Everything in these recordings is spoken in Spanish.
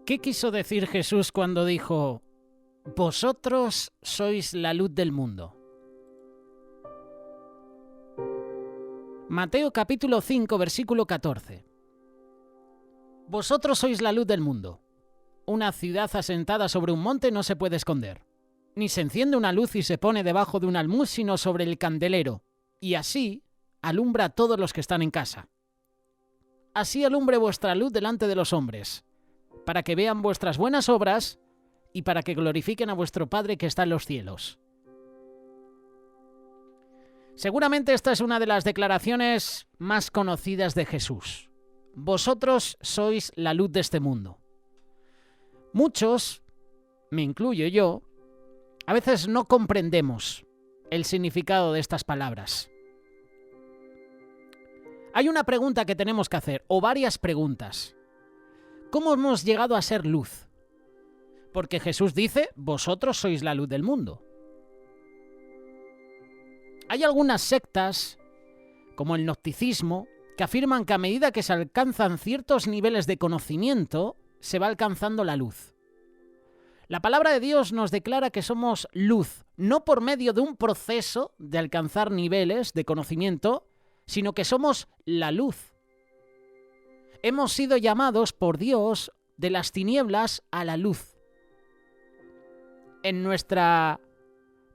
¿Qué quiso decir Jesús cuando dijo, vosotros sois la luz del mundo? Mateo capítulo 5, versículo 14. Vosotros sois la luz del mundo. Una ciudad asentada sobre un monte no se puede esconder. Ni se enciende una luz y se pone debajo de un almud, sino sobre el candelero, y así alumbra a todos los que están en casa. Así alumbre vuestra luz delante de los hombres, para que vean vuestras buenas obras y para que glorifiquen a vuestro Padre que está en los cielos. Seguramente esta es una de las declaraciones más conocidas de Jesús. Vosotros sois la luz de este mundo. Muchos, me incluyo yo, a veces no comprendemos el significado de estas palabras. Hay una pregunta que tenemos que hacer, o varias preguntas. ¿Cómo hemos llegado a ser luz? Porque Jesús dice, vosotros sois la luz del mundo. Hay algunas sectas, como el gnosticismo, que afirman que a medida que se alcanzan ciertos niveles de conocimiento, se va alcanzando la luz. La palabra de Dios nos declara que somos luz, no por medio de un proceso de alcanzar niveles de conocimiento, sino que somos la luz. Hemos sido llamados por Dios de las tinieblas a la luz. En nuestra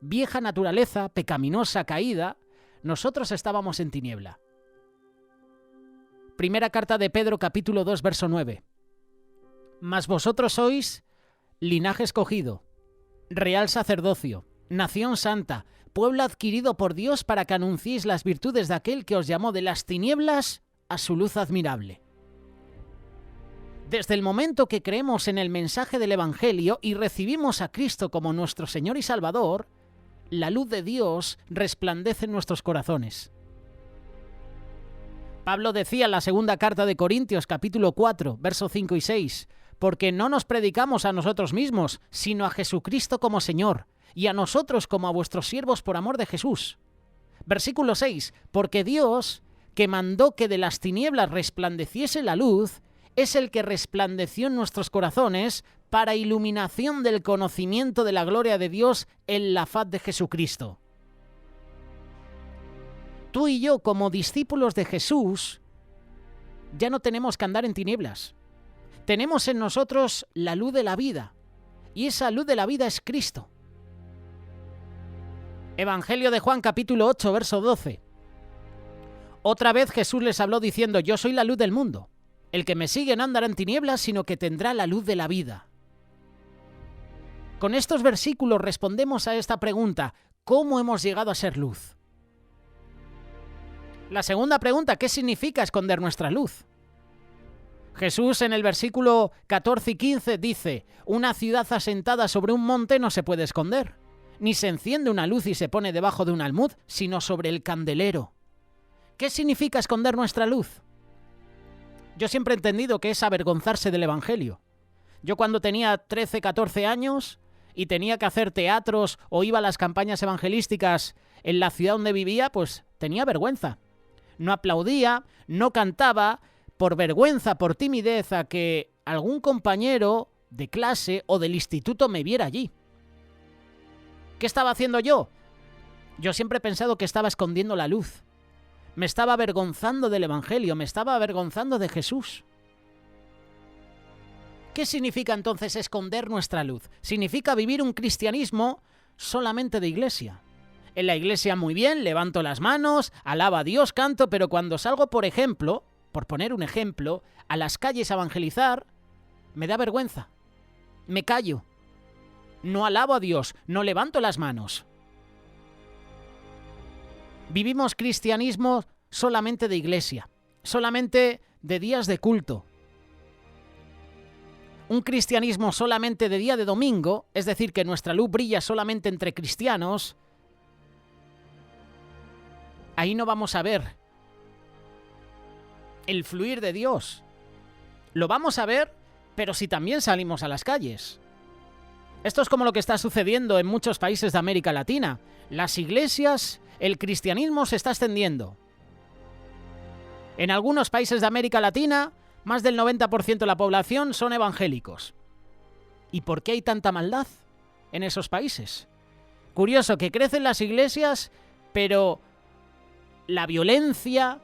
vieja naturaleza pecaminosa, caída, nosotros estábamos en tiniebla. Primera carta de Pedro, capítulo 2, verso 9. Mas vosotros sois linaje escogido, real sacerdocio, nación santa, pueblo adquirido por Dios para que anunciéis las virtudes de aquel que os llamó de las tinieblas a su luz admirable. Desde el momento que creemos en el mensaje del Evangelio y recibimos a Cristo como nuestro Señor y Salvador, la luz de Dios resplandece en nuestros corazones. Pablo decía en la segunda carta de Corintios, capítulo 4, versos 5 y 6, porque no nos predicamos a nosotros mismos, sino a Jesucristo como Señor, y a nosotros como a vuestros siervos por amor de Jesús. Versículo 6, porque Dios, que mandó que de las tinieblas resplandeciese la luz, es el que resplandeció en nuestros corazones para iluminación del conocimiento de la gloria de Dios en la faz de Jesucristo. Tú y yo, como discípulos de Jesús, ya no tenemos que andar en tinieblas. Tenemos en nosotros la luz de la vida, y esa luz de la vida es Cristo. Evangelio de Juan, capítulo 8, verso 12. Otra vez Jesús les habló diciendo, yo soy la luz del mundo. El que me sigue no andará en tinieblas, sino que tendrá la luz de la vida. Con estos versículos respondemos a esta pregunta, ¿cómo hemos llegado a ser luz? La segunda pregunta, ¿qué significa esconder nuestra luz? Jesús en el versículo 14 y 15 dice, una ciudad asentada sobre un monte no se puede esconder, ni se enciende una luz y se pone debajo de un almud, sino sobre el candelero. ¿Qué significa esconder nuestra luz? Yo siempre he entendido que es avergonzarse del Evangelio. Yo cuando tenía 13, 14 años y tenía que hacer teatros o iba a las campañas evangelísticas en la ciudad donde vivía, pues tenía vergüenza. No aplaudía, no cantaba, por vergüenza, por timidez a que algún compañero de clase o del instituto me viera allí. ¿Qué estaba haciendo yo? Yo siempre he pensado que estaba escondiendo la luz. Me estaba avergonzando del Evangelio, me estaba avergonzando de Jesús. ¿Qué significa entonces esconder nuestra luz? Significa vivir un cristianismo solamente de iglesia. En la iglesia muy bien, levanto las manos, alabo a Dios, canto, pero cuando salgo, por ejemplo, por poner un ejemplo, a las calles a evangelizar, me da vergüenza. Me callo. No alabo a Dios, no levanto las manos. Vivimos cristianismo solamente de iglesia, solamente de días de culto. Un cristianismo solamente de día de domingo, es decir, que nuestra luz brilla solamente entre cristianos, ahí no vamos a ver el fluir de Dios. Lo vamos a ver, pero si también salimos a las calles. Esto es como lo que está sucediendo en muchos países de América Latina. Las iglesias, el cristianismo se está extendiendo. En algunos países de América Latina, más del 90% de la población son evangélicos. ¿Y por qué hay tanta maldad en esos países? Curioso que crecen las iglesias, pero la violencia,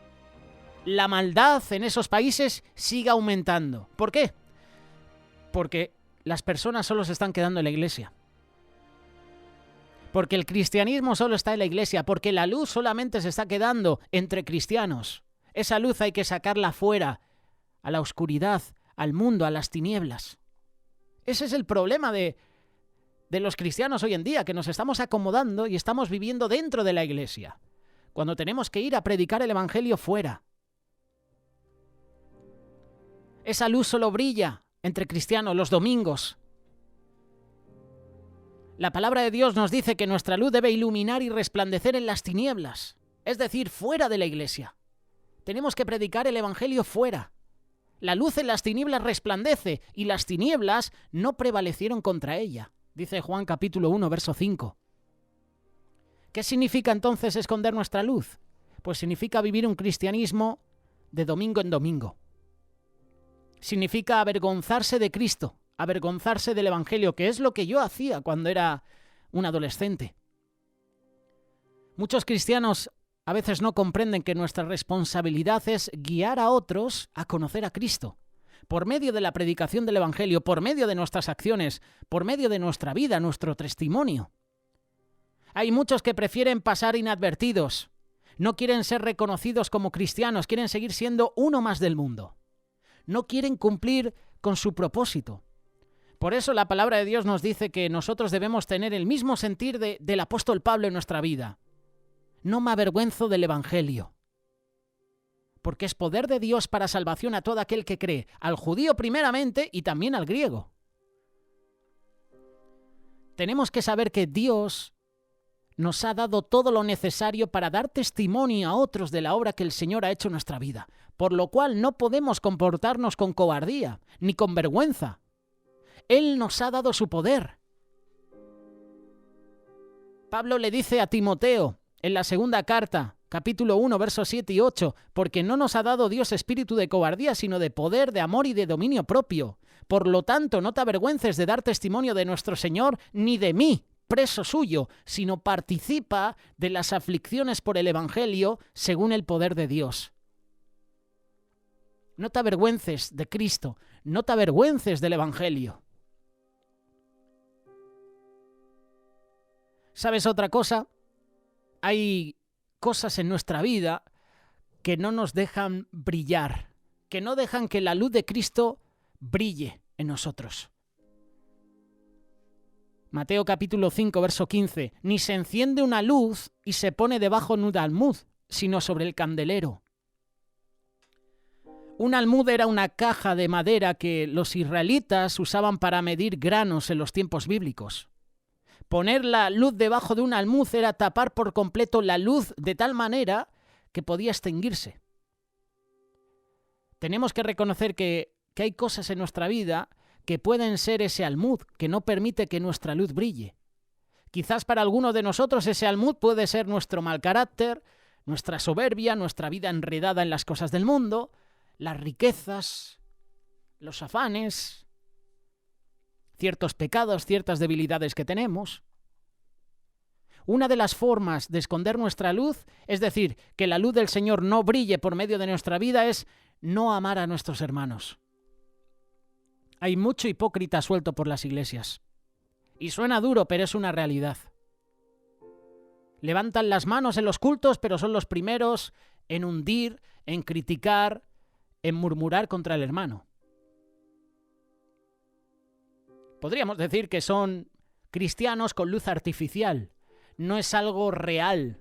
la maldad en esos países sigue aumentando. ¿Por qué? Porque las personas solo se están quedando en la iglesia. Porque el cristianismo solo está en la iglesia. Porque la luz solamente se está quedando entre cristianos. Esa luz hay que sacarla fuera, a la oscuridad, al mundo, a las tinieblas. Ese es el problema de los cristianos hoy en día, que nos estamos acomodando y estamos viviendo dentro de la iglesia, cuando tenemos que ir a predicar el evangelio fuera. Esa luz solo brilla entre cristianos los domingos. La palabra de Dios nos dice que nuestra luz debe iluminar y resplandecer en las tinieblas, es decir, fuera de la iglesia. Tenemos que predicar el evangelio fuera. La luz en las tinieblas resplandece y las tinieblas no prevalecieron contra ella, dice Juan capítulo 1, verso 5. ¿Qué significa entonces esconder nuestra luz? Pues significa vivir un cristianismo de domingo en domingo. Significa avergonzarse de Cristo, avergonzarse del evangelio, que es lo que yo hacía cuando era un adolescente. Muchos cristianos a veces no comprenden que nuestra responsabilidad es guiar a otros a conocer a Cristo, por medio de la predicación del evangelio, por medio de nuestras acciones, por medio de nuestra vida, nuestro testimonio. Hay muchos que prefieren pasar inadvertidos, no quieren ser reconocidos como cristianos, quieren seguir siendo uno más del mundo. No quieren cumplir con su propósito. Por eso la palabra de Dios nos dice que nosotros debemos tener el mismo sentir del apóstol Pablo en nuestra vida. No me avergüenzo del evangelio, porque es poder de Dios para salvación a todo aquel que cree, al judío primeramente y también al griego. Tenemos que saber que Dios nos ha dado todo lo necesario para dar testimonio a otros de la obra que el Señor ha hecho en nuestra vida, por lo cual no podemos comportarnos con cobardía ni con vergüenza. Él nos ha dado su poder. Pablo le dice a Timoteo en la segunda carta, capítulo 1, versos 7 y 8, porque no nos ha dado Dios espíritu de cobardía, sino de poder, de amor y de dominio propio. Por lo tanto, no te avergüences de dar testimonio de nuestro Señor, ni de mí, preso suyo, sino participa de las aflicciones por el evangelio según el poder de Dios. No te avergüences de Cristo, no te avergüences del evangelio. ¿Sabes otra cosa? Hay cosas en nuestra vida que no nos dejan brillar, que no dejan que la luz de Cristo brille en nosotros. Mateo capítulo 5, verso 15. Ni se enciende una luz y se pone debajo de un almud, sino sobre el candelero. Un almud era una caja de madera que los israelitas usaban para medir granos en los tiempos bíblicos. Poner la luz debajo de un almud era tapar por completo la luz de tal manera que podía extinguirse. Tenemos que reconocer que hay cosas en nuestra vida que pueden ser ese almud que no permite que nuestra luz brille. Quizás para algunos de nosotros ese almud puede ser nuestro mal carácter, nuestra soberbia, nuestra vida enredada en las cosas del mundo, las riquezas, los afanes, ciertos pecados, ciertas debilidades que tenemos. Una de las formas de esconder nuestra luz, es decir, que la luz del Señor no brille por medio de nuestra vida, es no amar a nuestros hermanos. Hay mucho hipócrita suelto por las iglesias. Y suena duro, pero es una realidad. Levantan las manos en los cultos, pero son los primeros en hundir, en criticar, en murmurar contra el hermano. Podríamos decir que son cristianos con luz artificial. No es algo real.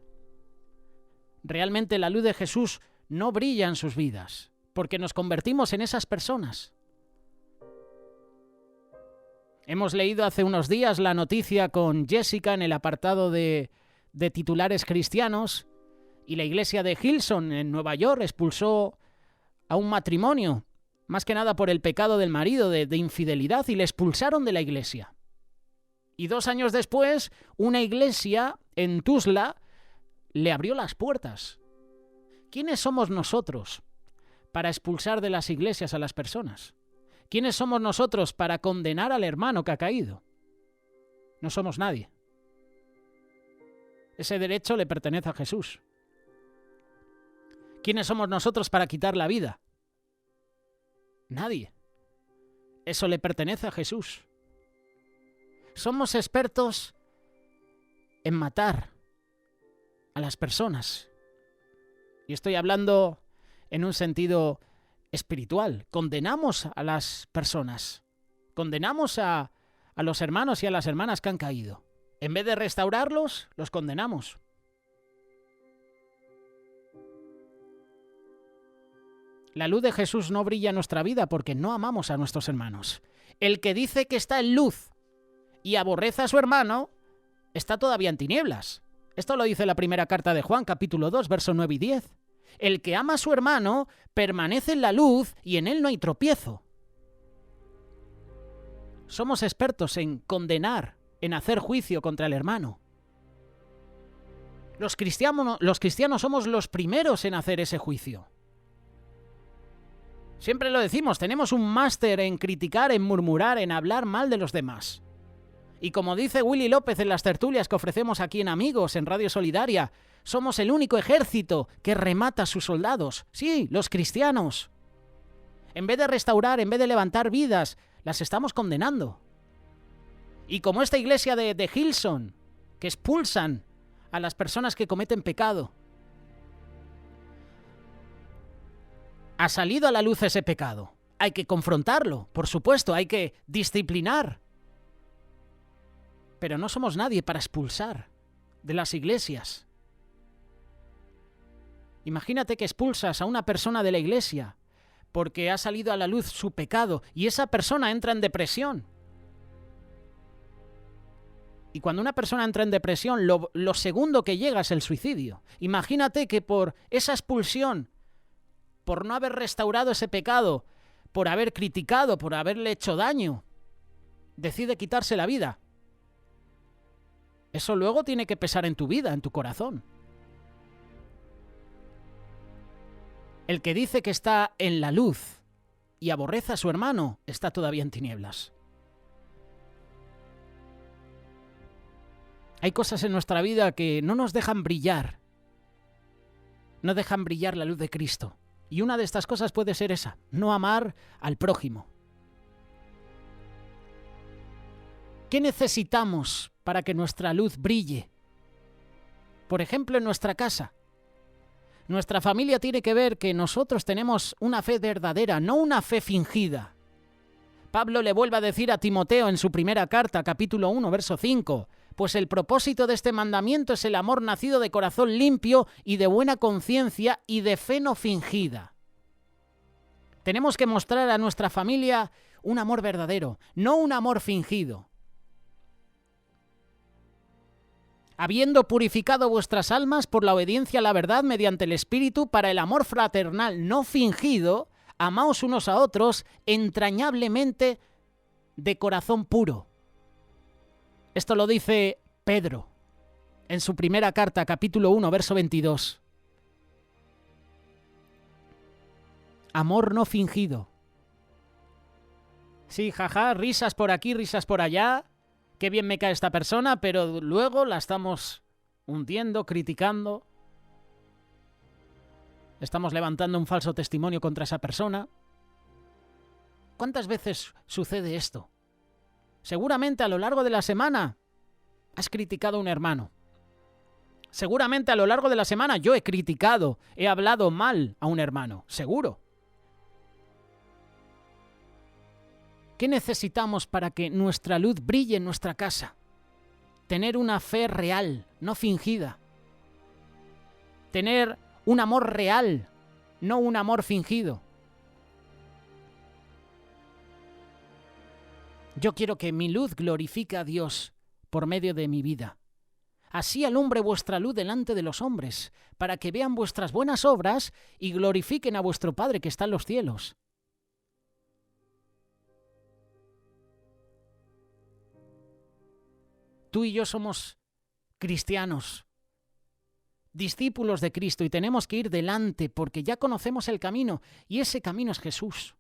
Realmente la luz de Jesús no brilla en sus vidas, porque nos convertimos en esas personas. Hemos leído hace unos días la noticia con Jessica en el apartado de titulares cristianos, y la iglesia de Hillsong en Nueva York expulsó a un matrimonio, más que nada por el pecado del marido de infidelidad, y le expulsaron de la iglesia. Y 2 años después, una iglesia en Tuzla le abrió las puertas. ¿Quiénes somos nosotros para expulsar de las iglesias a las personas? ¿Quiénes somos nosotros para condenar al hermano que ha caído? No somos nadie. Ese derecho le pertenece a Jesús. ¿Quiénes somos nosotros para quitar la vida? Nadie. Eso le pertenece a Jesús. Somos expertos en matar a las personas. Y estoy hablando en un sentido espiritual. Condenamos a las personas. Condenamos a los hermanos y a las hermanas que han caído. En vez de restaurarlos, los condenamos. La luz de Jesús no brilla en nuestra vida porque no amamos a nuestros hermanos. El que dice que está en luz y aborrece a su hermano, está todavía en tinieblas. Esto lo dice la primera carta de Juan, capítulo 2, versos 9 y 10. El que ama a su hermano permanece en la luz y en él no hay tropiezo. Somos expertos en condenar, en hacer juicio contra el hermano. Los cristianos somos los primeros en hacer ese juicio. Siempre lo decimos, tenemos un máster en criticar, en murmurar, en hablar mal de los demás. Y como dice Willy López en las tertulias que ofrecemos aquí en Amigos, en Radio Solidaria, somos el único ejército que remata a sus soldados. Sí, los cristianos. En vez de restaurar, en vez de levantar vidas, las estamos condenando. Y como esta iglesia de Hillsong, que expulsan a las personas que cometen pecado. Ha salido a la luz ese pecado. Hay que confrontarlo, por supuesto, hay que disciplinar. Pero no somos nadie para expulsar de las iglesias. Imagínate que expulsas a una persona de la iglesia porque ha salido a la luz su pecado y esa persona entra en depresión. Y cuando una persona entra en depresión, lo segundo que llega es el suicidio. Imagínate que por esa expulsión, por no haber restaurado ese pecado, por haber criticado, por haberle hecho daño, decide quitarse la vida. Eso luego tiene que pesar en tu vida, en tu corazón. El que dice que está en la luz y aborrece a su hermano, está todavía en tinieblas. Hay cosas en nuestra vida que no nos dejan brillar. No dejan brillar la luz de Cristo. Y una de estas cosas puede ser esa, no amar al prójimo. ¿Qué necesitamos para que nuestra luz brille? Por ejemplo, en nuestra casa. Nuestra familia tiene que ver que nosotros tenemos una fe verdadera, no una fe fingida. Pablo le vuelve a decir a Timoteo en su primera carta, capítulo 1, verso 5, pues el propósito de este mandamiento es el amor nacido de corazón limpio y de buena conciencia y de fe no fingida. Tenemos que mostrar a nuestra familia un amor verdadero, no un amor fingido. Habiendo purificado vuestras almas por la obediencia a la verdad mediante el Espíritu para el amor fraternal no fingido, amaos unos a otros entrañablemente de corazón puro. Esto lo dice Pedro en su primera carta, capítulo 1, verso 22. Amor no fingido. Sí, jaja, risas por aquí, risas por allá. Qué bien me cae esta persona, pero luego la estamos hundiendo, criticando. Estamos levantando un falso testimonio contra esa persona. ¿Cuántas veces sucede esto? Seguramente a lo largo de la semana has criticado a un hermano. Seguramente a lo largo de la semana yo he criticado, he hablado mal a un hermano. Seguro. ¿Qué necesitamos para que nuestra luz brille en nuestra casa? Tener una fe real, no fingida. Tener un amor real, no un amor fingido. Yo quiero que mi luz glorifique a Dios por medio de mi vida. Así alumbre vuestra luz delante de los hombres, para que vean vuestras buenas obras y glorifiquen a vuestro Padre que está en los cielos. Tú y yo somos cristianos, discípulos de Cristo, y tenemos que ir delante porque ya conocemos el camino, y ese camino es Jesús.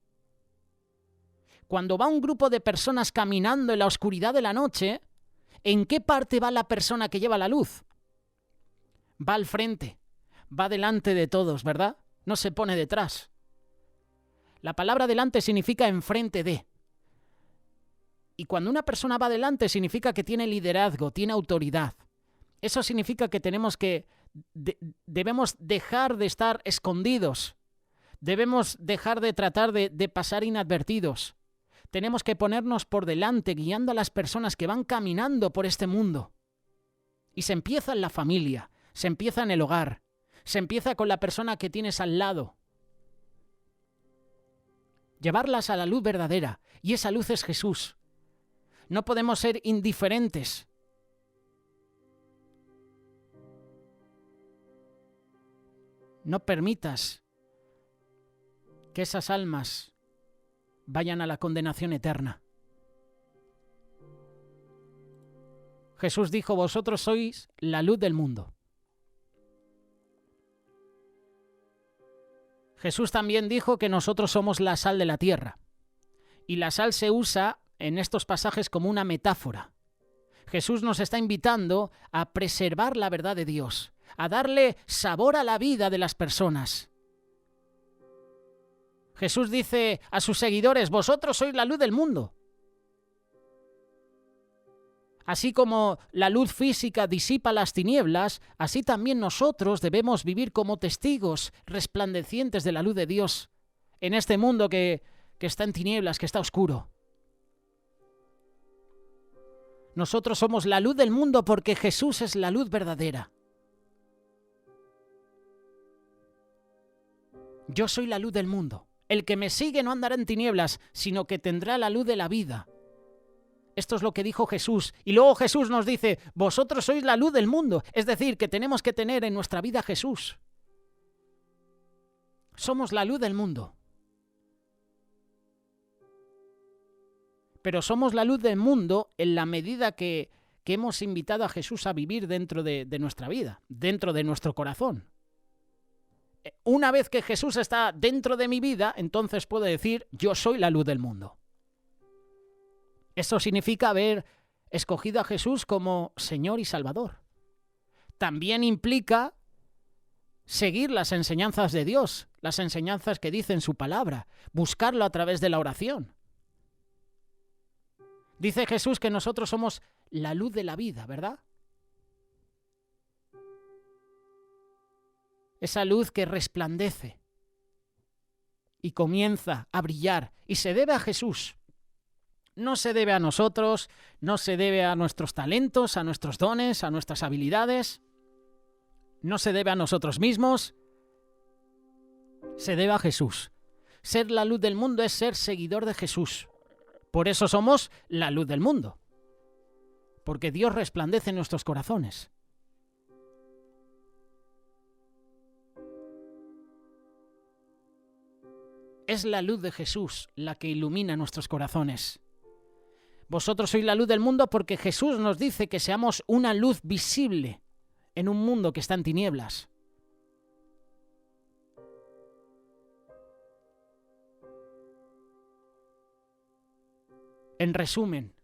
Cuando va un grupo de personas caminando en la oscuridad de la noche, ¿en qué parte va la persona que lleva la luz? Va al frente, va delante de todos, ¿verdad? No se pone detrás. La palabra delante significa enfrente de. Y cuando una persona va delante significa que tiene liderazgo, tiene autoridad. Eso significa que debemos dejar de estar escondidos. Debemos dejar de tratar de pasar inadvertidos. Tenemos que ponernos por delante, guiando a las personas que van caminando por este mundo. Y se empieza en la familia, se empieza en el hogar, se empieza con la persona que tienes al lado. Llevarlas a la luz verdadera, y esa luz es Jesús. No podemos ser indiferentes. No permitas que esas almas vayan a la condenación eterna. Jesús dijo: vosotros sois la luz del mundo. Jesús también dijo que nosotros somos la sal de la tierra. Y la sal se usa en estos pasajes como una metáfora. Jesús nos está invitando a preservar la verdad de Dios, a darle sabor a la vida de las personas. Jesús dice a sus seguidores: vosotros sois la luz del mundo. Así como la luz física disipa las tinieblas, así también nosotros debemos vivir como testigos resplandecientes de la luz de Dios en este mundo que está en tinieblas, que está oscuro. Nosotros somos la luz del mundo porque Jesús es la luz verdadera. Yo soy la luz del mundo. El que me sigue no andará en tinieblas, sino que tendrá la luz de la vida. Esto es lo que dijo Jesús. Y luego Jesús nos dice: vosotros sois la luz del mundo. Es decir, que tenemos que tener en nuestra vida a Jesús. Somos la luz del mundo. Pero somos la luz del mundo en la medida que hemos invitado a Jesús a vivir dentro de nuestra vida, dentro de nuestro corazón. Una vez que Jesús está dentro de mi vida, entonces puedo decir: yo soy la luz del mundo. Eso significa haber escogido a Jesús como Señor y Salvador. También implica seguir las enseñanzas de Dios, las enseñanzas que dice en su palabra, buscarlo a través de la oración. Dice Jesús que nosotros somos la luz de la vida, ¿verdad? Esa luz que resplandece y comienza a brillar y se debe a Jesús. No se debe a nosotros, no se debe a nuestros talentos, a nuestros dones, a nuestras habilidades. No se debe a nosotros mismos. Se debe a Jesús. Ser la luz del mundo es ser seguidor de Jesús. Por eso somos la luz del mundo. Porque Dios resplandece en nuestros corazones. Es la luz de Jesús la que ilumina nuestros corazones. Vosotros sois la luz del mundo porque Jesús nos dice que seamos una luz visible en un mundo que está en tinieblas. En resumen,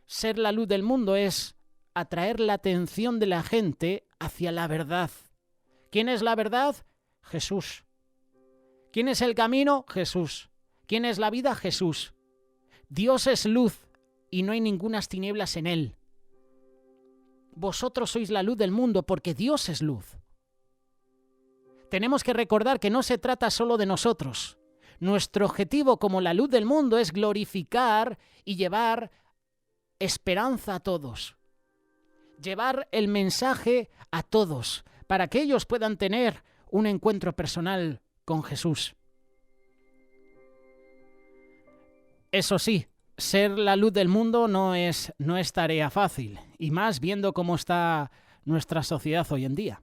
ser la luz del mundo es atraer la atención de la gente hacia la verdad. ¿Quién es la verdad? Jesús. ¿Quién es el camino? Jesús. ¿Quién es la vida? Jesús. Dios es luz y no hay ningunas tinieblas en él. Vosotros sois la luz del mundo porque Dios es luz. Tenemos que recordar que no se trata solo de nosotros. Nuestro objetivo como la luz del mundo es glorificar y llevar esperanza a todos. Llevar el mensaje a todos para que ellos puedan tener un encuentro personal con Jesús. Eso sí, ser la luz del mundo no es tarea fácil, y más viendo cómo está nuestra sociedad hoy en día.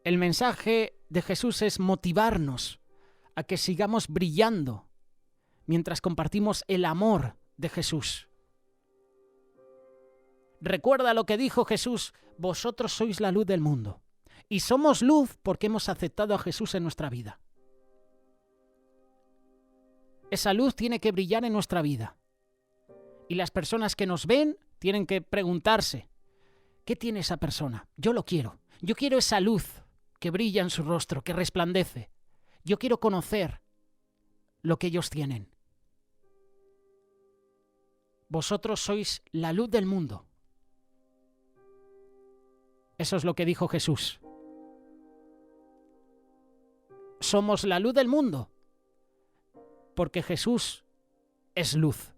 El mensaje de Jesús es motivarnos a que sigamos brillando mientras compartimos el amor de Jesús. Recuerda lo que dijo Jesús: vosotros sois la luz del mundo. Y somos luz porque hemos aceptado a Jesús en nuestra vida. esa luz tiene que brillar en nuestra vida. Y las personas que nos ven tienen que preguntarse, ¿qué tiene esa persona? Yo lo quiero. Yo quiero esa luz que brilla en su rostro, que resplandece. Yo quiero conocer lo que ellos tienen. Vosotros sois la luz del mundo. Eso es lo que dijo Jesús. Somos la luz del mundo, porque Jesús es luz.